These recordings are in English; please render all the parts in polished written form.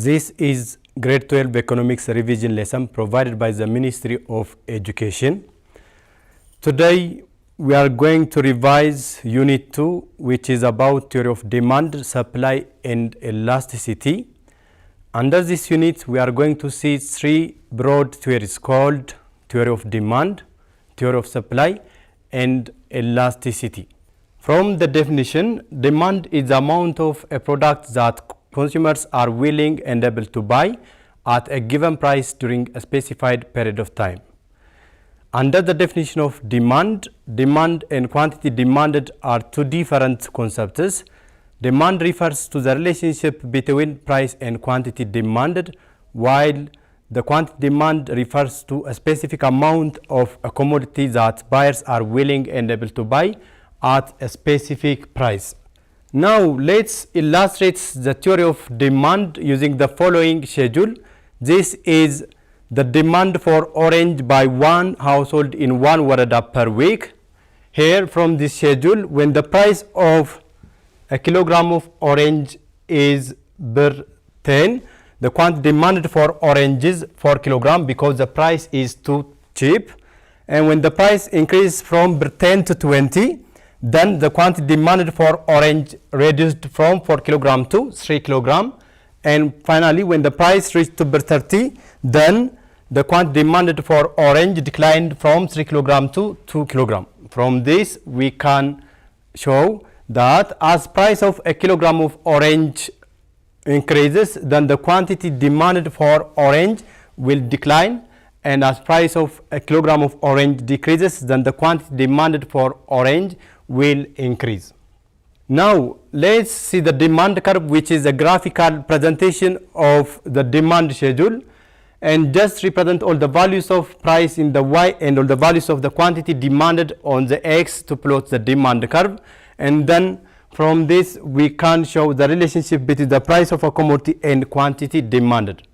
This is Grade 12 Economics Revision lesson provided by the Ministry of Education. Today we are going to revise Unit 2, which is about theory of demand, supply and elasticity. Under this unit we are going to see three broad theories called theory of demand, theory of supply and elasticity. From the definition, demand is the amount of a product that consumers are willing and able to buy at a given price during a specified period of time. Under the definition of demand, demand and quantity demanded are two different concepts. Demand refers to the relationship between price and quantity demanded, while the quantity demand refers to a specific amount of a commodity that buyers are willing and able to buy at a specific price. Now let's illustrate the theory of demand using the following schedule. This is the demand for orange by one household in one Warada per week. Here from this schedule, when the price of a kilogram of orange is bir 10, the quantity demanded for oranges 4 kilogram because the price is too cheap. And when the price increases from bir 10 to 20, then the quantity demanded for orange reduced from 4 kilogram to 3 kilogram. And finally, when the price reached to 30, then the quantity demanded for orange declined from 3 kilogram to 2 kilogram. From this, we can show that as price of a kilogram of orange increases, then the quantity demanded for orange will decline. And as price of a kilogram of orange decreases, then the quantity demanded for orange will increase. Now let's see the demand curve, which is a graphical presentation of the demand schedule, and just represent all the values of price in the y and all the values of the quantity demanded on the x to plot the demand curve. And then from this we can show the relationship between the price of a commodity and quantity demanded.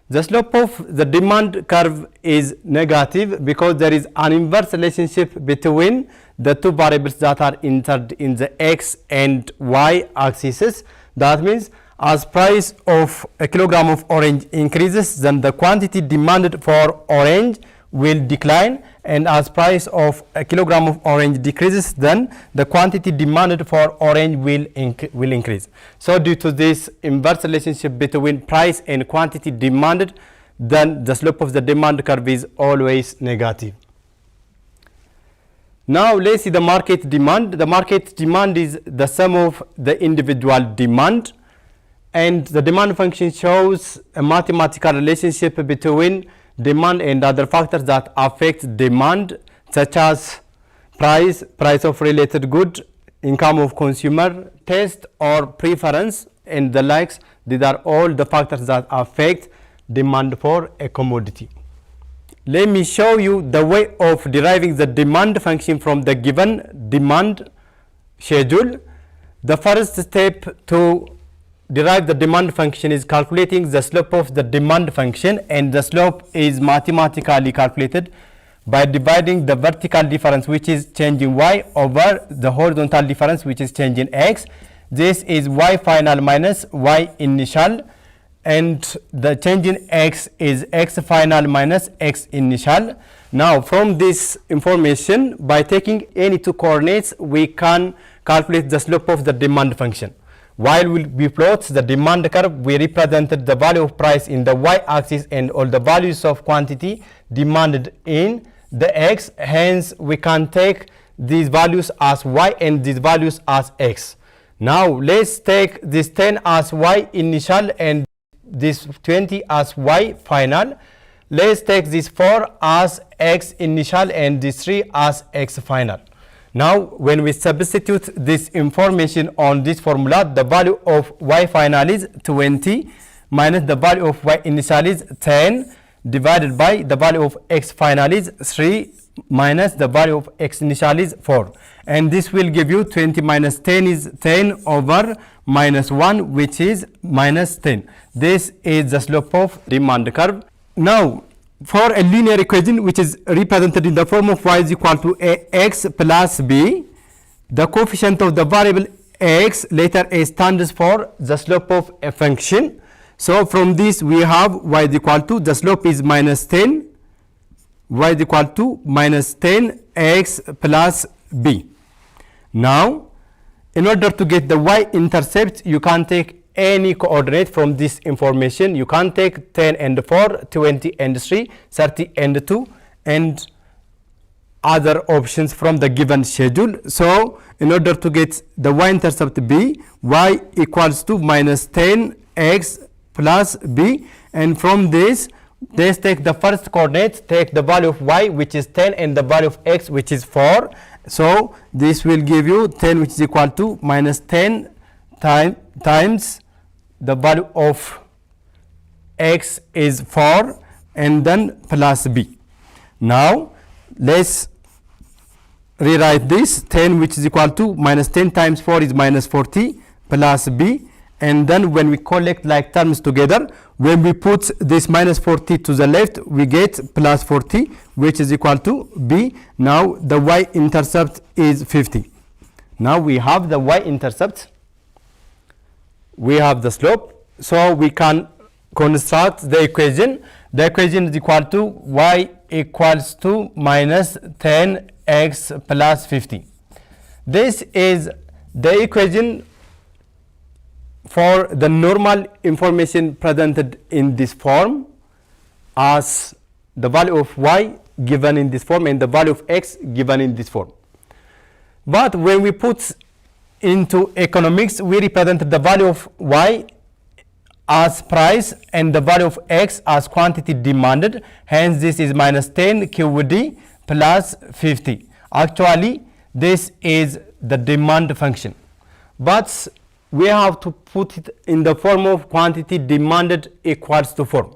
The slope of the demand curve is negative because there is an inverse relationship between the two variables that are entered in the x and y axes. That means as price of a kilogram of orange increases, then the quantity demanded for orange will decline, and as price of a kilogram of orange decreases, then the quantity demanded for orange will increase. So due to this inverse relationship between price and quantity demanded, then the slope of the demand curve is always negative. Now let's see the market demand. The market demand is the sum of the individual demand, and the demand function shows a mathematical relationship between demand and other factors that affect demand, such as price of related good, income of consumer, taste or preference, and the likes. These are all the factors that affect demand for a commodity. Let me show you the way of deriving the demand function from the given demand schedule. The first step to derive the demand function is calculating the slope of the demand function, and the slope is mathematically calculated by dividing the vertical difference, which is changing y, over the horizontal difference, which is changing x. This is y final minus y initial, and the change in x is x final minus x initial. Now from this information, by taking any two coordinates, we can calculate the slope of the demand function. While we plot the demand curve, we represented the value of price in the y-axis and all the values of quantity demanded in the x. Hence, we can take these values as y and these values as x. Now, let's take this 10 as y initial and this 20 as y final. Let's take this 4 as x initial and this 3 as x final. Now, when we substitute this information on this formula, the value of y final is 20 minus the value of y initial is 10 divided by the value of x final is 3 minus the value of x initial is 4. And this will give you 20 minus 10 is 10 over minus 1, which is minus 10. This is the slope of demand curve. Now, for a linear equation which is represented in the form of y is equal to ax plus b, the coefficient of the variable x, letter a, stands for the slope of a function. So from this we have y is equal to, the slope is minus 10, y is equal to minus 10 x plus b. Now, in order to get the y-intercept, you can take any coordinate from this information. You can take 10 and 4, 20 and 3, 30 and 2, and other options from the given schedule. So, in order to get the y-intercept b, y equals to minus 10 x plus b, and from this, let's take the first coordinate, take the value of y, which is 10, and the value of x, which is 4. So this will give you 10, which is equal to minus 10 times the value of x is 4, and then plus b. Now let's rewrite this. 10, which is equal to minus 10 times 4 is minus 40 plus b. And then when we collect like terms together, when we put this minus 40 to the left, we get plus 40, which is equal to b. Now the y-intercept is 50. Now we have the y-intercept, we have the slope, so we can construct the equation. The equation is equal to y equals to minus 10x plus 50. This is the equation for the normal information presented in this form, as the value of y given in this form and the value of x given in this form. But when we put into economics, we represent the value of y as price and the value of x as quantity demanded. Hence this is minus 10 QD plus 50. Actually this is the demand function, but we have to put it in the form of quantity demanded equals to form.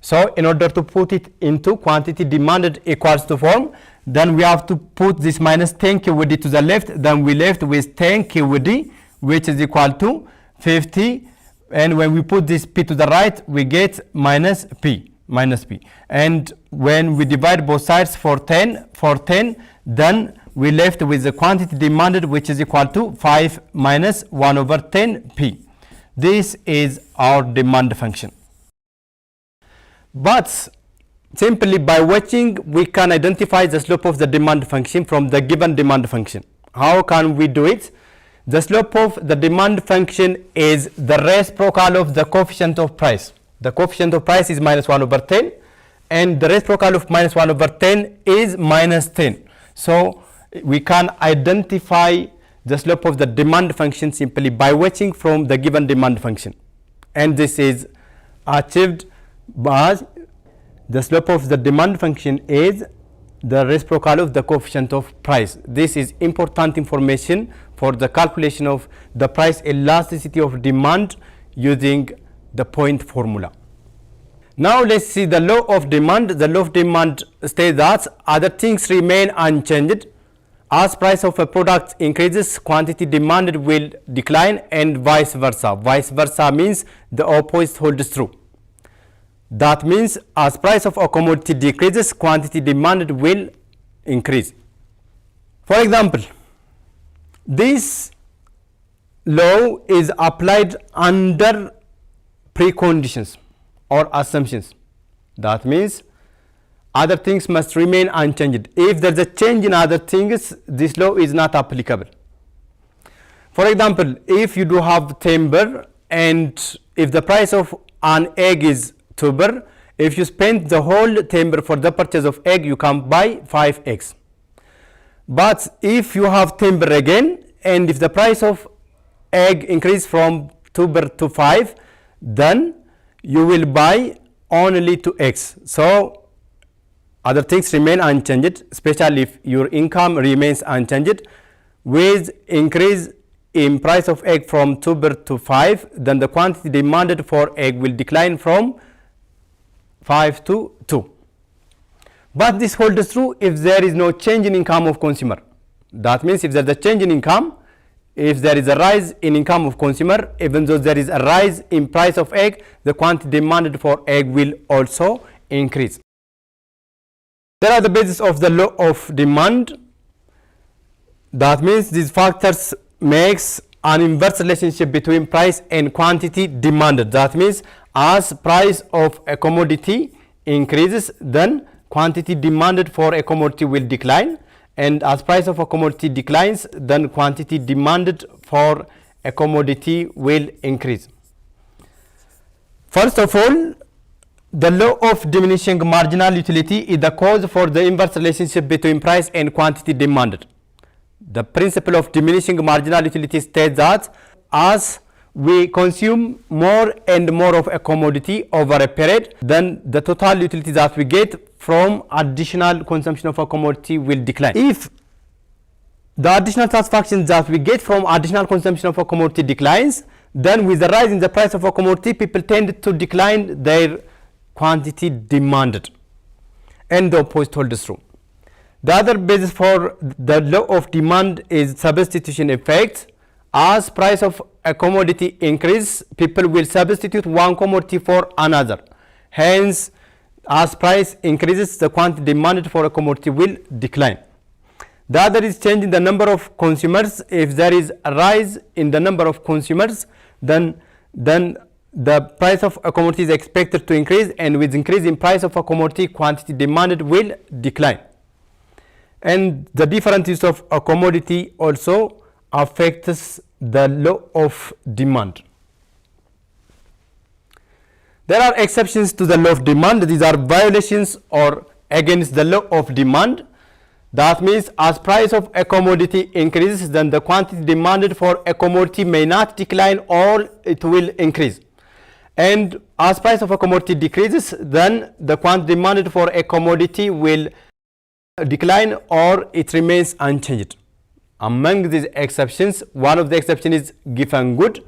So in order to put it into quantity demanded equals to form, then we have to put this minus 10 QD to the left, then we left with 10 QD, which is equal to 50, and when we put this p to the right, we get minus p. And when we divide both sides for 10, then we left with the quantity demanded, which is equal to 5 minus 1 over 10 p. This is our demand function. But simply by watching, we can identify the slope of the demand function from the given demand function. How can we do it? The slope of the demand function is the reciprocal of the coefficient of price. The coefficient of price is minus 1 over 10, and the reciprocal of minus 1 over 10 is minus 10. So we can identify the slope of the demand function simply by watching from the given demand function, and this is achieved by the slope of the demand function is the reciprocal of the coefficient of price. This is important information for the calculation of the price elasticity of demand using the point formula. Now let's see the law of demand. The law of demand states that other things remain unchanged. As price of a product increases, quantity demanded will decline, and vice versa. Vice versa means the opposite holds true. That means as price of a commodity decreases, quantity demanded will increase. For example, this law is applied under preconditions or assumptions. That means other things must remain unchanged. If there is a change in other things, this law is not applicable. For example, if you do have timber, and if the price of an egg is 2 birr, if you spend the whole timber for the purchase of egg, you can buy 5 eggs. But if you have timber again, and if the price of egg increase from 2 birr to 5, then you will buy only 2 eggs. So other things remain unchanged, especially if your income remains unchanged. With increase in price of egg from 2 birr to 5, then the quantity demanded for egg will decline from 5 to 2. But this holds true if there is no change in income of consumer. That means if there is a change in income, if there is a rise in income of consumer, even though there is a rise in price of egg, the quantity demanded for egg will also increase. There are the basis of the law of demand. That means these factors makes an inverse relationship between price and quantity demanded. That means as price of a commodity increases, then quantity demanded for a commodity will decline, and as price of a commodity declines, then quantity demanded for a commodity will increase. First of all, the law of diminishing marginal utility is the cause for the inverse relationship between price and quantity demanded. The principle of diminishing marginal utility states that as we consume more and more of a commodity over a period, then the total utility that we get from additional consumption of a commodity will decline. If the additional satisfaction that we get from additional consumption of a commodity declines, then with the rise in the price of a commodity, people tend to decline their quantity demanded, and the opposite holds true. The other basis for the law of demand is substitution effect. As price of a commodity increase, people will substitute one commodity for another. Hence, as price increases, the quantity demanded for a commodity will decline. The other is change in the number of consumers. If there is a rise in the number of consumers, then the price of a commodity is expected to increase, and with increase in price of a commodity, quantity demanded will decline. And the different use of a commodity also affects the law of demand. There are exceptions to the law of demand. These are violations or against the law of demand. That means as price of a commodity increases, then the quantity demanded for a commodity may not decline or it will increase. And as price of a commodity decreases, then the quantity demanded for a commodity will decline or it remains unchanged. Among these exceptions, one of the exceptions is given good.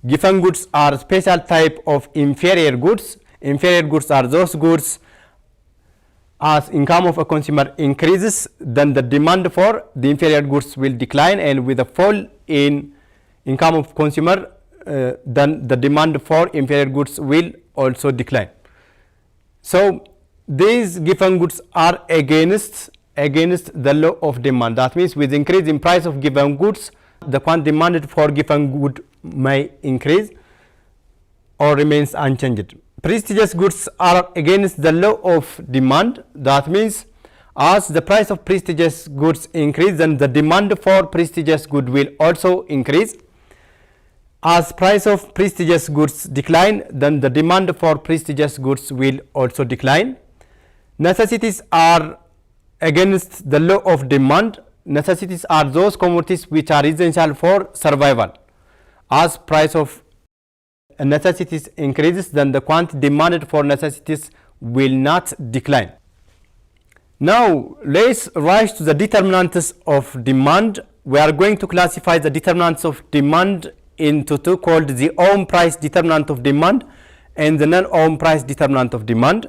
Given goods are special type of inferior goods. Inferior goods are those goods as income of a consumer increases, then the demand for the inferior goods will decline, and with a fall in income of consumer, then the demand for inferior goods will also decline. So these given goods are against the law of demand. That means with increase in price of given goods, the quantity demanded for given good may increase or remains unchanged. Prestigious goods are against the law of demand. That means as the price of prestigious goods increase, then the demand for prestigious good will also increase. As price of prestigious goods decline, then the demand for prestigious goods will also decline. Necessities are against the law of demand. Necessities are those commodities which are essential for survival. As price of necessities increases, then the quantity demanded for necessities will not decline. Now let's rise to the determinants of demand. We are going to classify the determinants of demand into two, called the own price determinant of demand and the non-own price determinant of demand.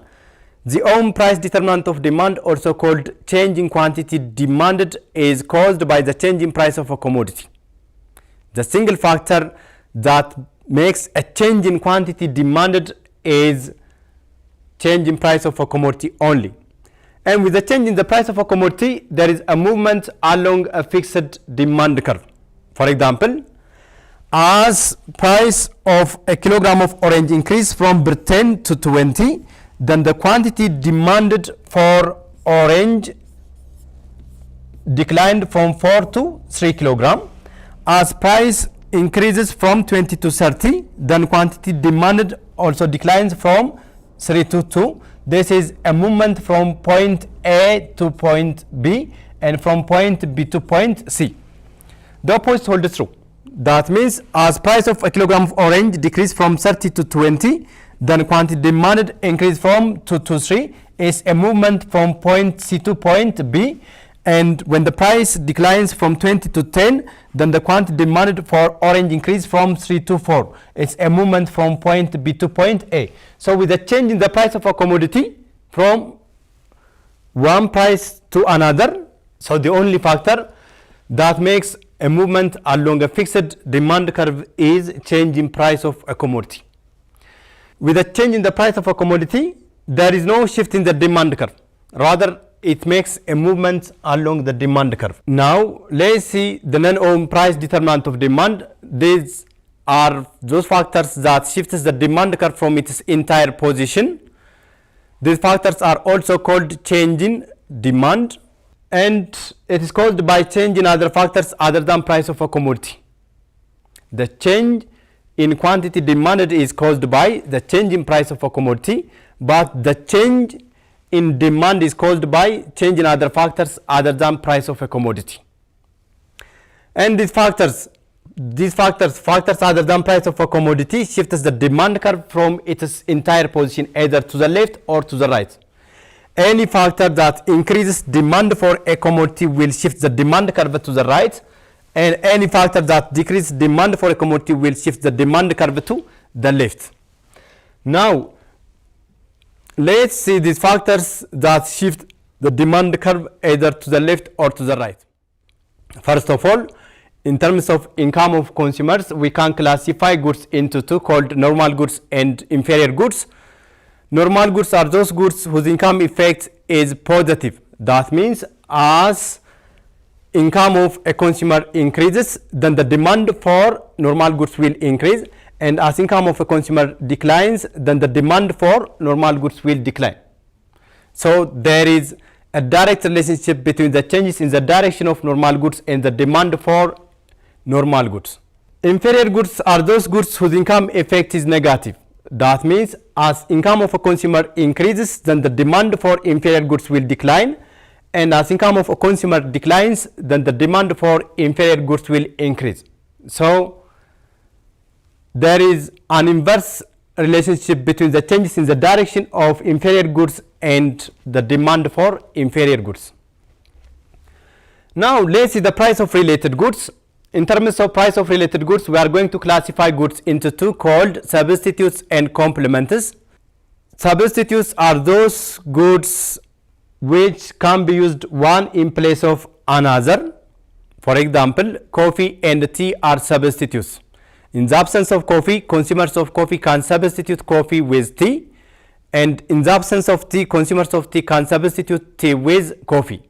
The own price determinant of demand, also called change in quantity demanded, is caused by the change in price of a commodity. The single factor that makes a change in quantity demanded is change in price of a commodity only. And with the change in the price of a commodity, there is a movement along a fixed demand curve. For example, as price of a kilogram of orange increase from 10 to 20, then the quantity demanded for orange declined from 4 to 3 kilogram. As price increases from 20 to 30, then quantity demanded also declines from 3 to 2. This is a movement from point A to point B and from point B to point C. The opposite holds true. That means as price of a kilogram of orange decrease from 30 to 20, then quantity demanded increase from 2 to 3 is a movement from point C to point B. And when the price declines from 20 to 10, then the quantity demanded for orange increase from 3 to 4. It's a movement from point B to point A. So with a change in the price of a commodity from one price to another, so the only factor that makes a movement along a fixed demand curve is change in price of a commodity. With a change in the price of a commodity, there is no shift in the demand curve. Rather, it makes a movement along the demand curve. Now let's see the non-own price determinant of demand. These are those factors that shifts the demand curve from its entire position. These factors are also called change in demand, and it is called by change in other factors other than price of a commodity. The change in quantity demanded is caused by the change in price of a commodity, but the change in demand is caused by change in other factors other than price of a commodity. And these factors other than price of a commodity shifts the demand curve from its entire position either to the left or to the right. Any factor that increases demand for a commodity will shift the demand curve to the right, and any factor that decreases demand for a commodity will shift the demand curve to the left. Now, let's see these factors that shift the demand curve either to the left or to the right. First of all, in terms of income of consumers, we can classify goods into two called normal goods and inferior goods. Normal goods are those goods whose income effect is positive. That means as income of a consumer increases, then the demand for normal goods will increase, and as income of a consumer declines, then the demand for normal goods will decline. So there is a direct relationship between the changes in the direction of normal goods and the demand for normal goods. Inferior goods are those goods whose income effect is negative. That means as income of a consumer increases, then the demand for inferior goods will decline, and as income of a consumer declines, then the demand for inferior goods will increase. So there is an inverse relationship between the changes in the direction of inferior goods and the demand for inferior goods. Now let's see the price of related goods. In terms of price of related goods, we are going to classify goods into two called substitutes and complements. Substitutes are those goods which can be used one in place of another. For example, coffee and tea are substitutes. In the absence of coffee, consumers of coffee can substitute coffee with tea, and in the absence of tea, consumers of tea can substitute tea with coffee.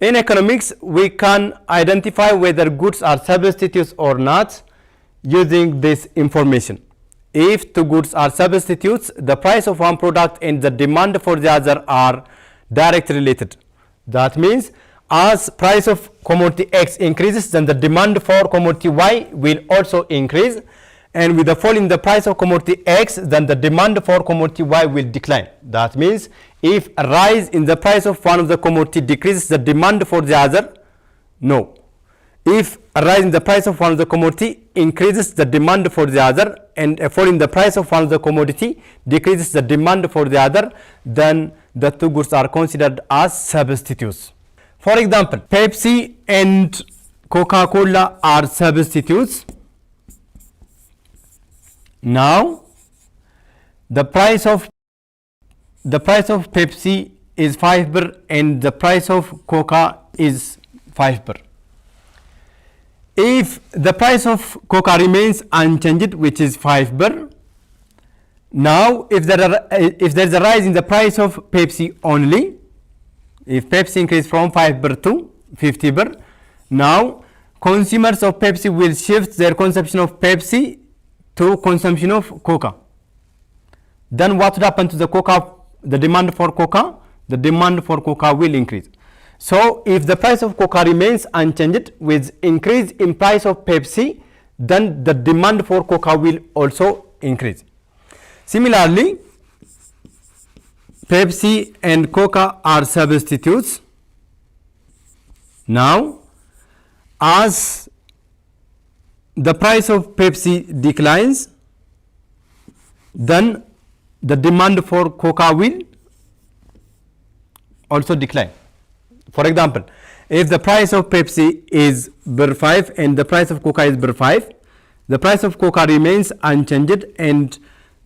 In economics, we can identify whether goods are substitutes or not using this information. If two goods are substitutes, the price of one product and the demand for the other are directly related. That means as price of commodity X increases, then the demand for commodity Y will also increase, and with the fall in the price of commodity X, then the demand for commodity Y will decline. That means if a rise in the price of one of the commodity decreases the demand for the other, no. If a rise in the price of one of the commodity increases the demand for the other, and a fall in the price of one of the commodity decreases the demand for the other, then the two goods are considered as substitutes. For example, Pepsi and Coca-Cola are substitutes. Now, the price of Pepsi is 5 birr and the price of Coca is 5 birr. If the price of Coca remains unchanged, which is 5 birr, now if there is a rise in the price of Pepsi only, if Pepsi increases from 5 birr to 50 birr, now consumers of Pepsi will shift their consumption of Pepsi to consumption of Coca. Then what would happen to the Coca? The demand for Coca? The demand for Coca will increase. So if the price of Coca remains unchanged with increase in price of Pepsi, then the demand for Coca will also increase. Similarly, Pepsi and Coca are substitutes. Now, as the price of Pepsi declines, then the demand for Coca will also decline. For example, if the price of Pepsi is birr 5 and the price of Coca is birr 5, the price of Coca remains unchanged and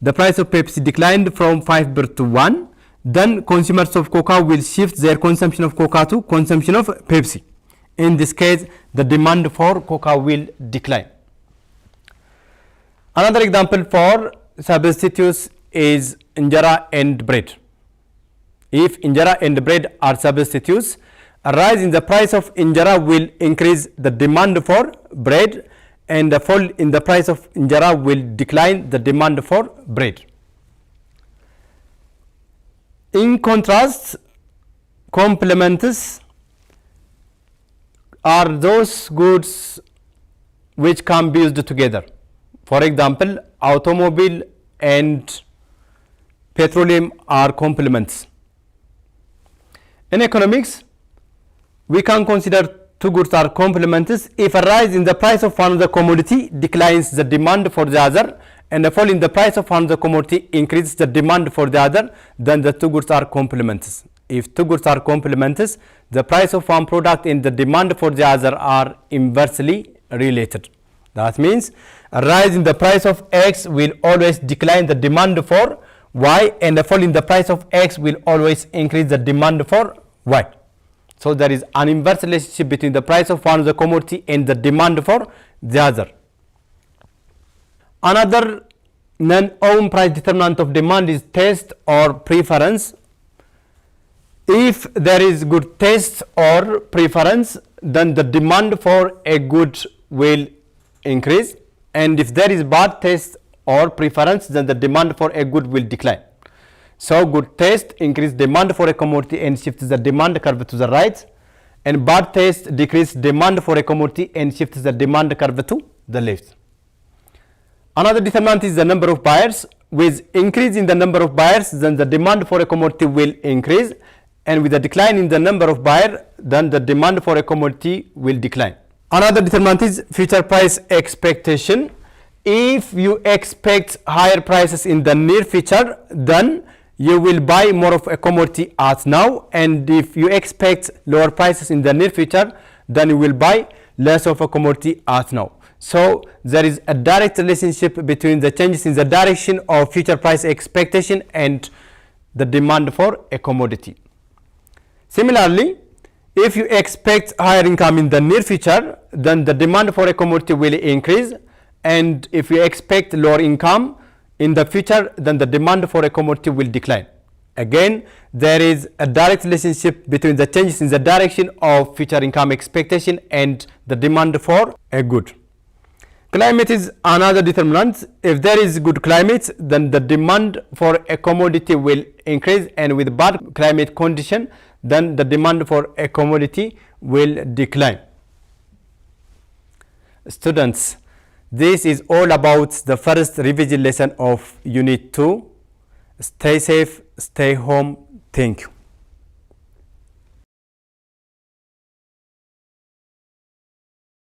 the price of Pepsi declined from 5 birr to 1, then consumers of Coca will shift their consumption of Coca to consumption of Pepsi. In this case, the demand for Coca will decline. Another example for substitutes is injera and bread. If injera and bread are substitutes, a rise in the price of injera will increase the demand for bread, and a fall in the price of injera will decline the demand for bread. In contrast, complements are those goods which can be used together. For example, automobile and petroleum are complements. In economics, we can consider two goods are complements if a rise in the price of one of the commodity declines the demand for the other, and a fall in the price of one of the commodity increases the demand for the other, then the two goods are complements. If two goods are complements, the price of one product and the demand for the other are inversely related. That means a rise in the price of X will always decline the demand for Y, and a fall in the price of X will always increase the demand for Y. So there is an inverse relationship between the price of one of the commodity and the demand for the other. Another non-own price determinant of demand is taste or preference. If there is good taste or preference, then the demand for a good will increase, and if there is bad taste or preference, then the demand for a good will decline. So good taste increase demand for a commodity and shifts the demand curve to the right, and bad taste decrease demand for a commodity and shifts the demand curve to the left. Another determinant is the number of buyers. With increase in the number of buyers, then the demand for a commodity will increase, and with a decline in the number of buyers, then the demand for a commodity will decline. Another determinant is future price expectation. If you expect higher prices in the near future, then you will buy more of a commodity as now, and if you expect lower prices in the near future, then you will buy less of a commodity as now. So there is a direct relationship between the changes in the direction of future price expectation and the demand for a commodity. Similarly, if you expect higher income in the near future, then the demand for a commodity will increase, and if you expect lower income in the future, then the demand for a commodity will decline. Again, there is a direct relationship between the changes in the direction of future income expectation and the demand for a good. Climate is another determinant. If there is good climate, then the demand for a commodity will increase, and with bad climate condition, then the demand for a commodity will decline. Students, this is all about the first revision lesson of Unit 2. Stay safe, stay home. Thank you.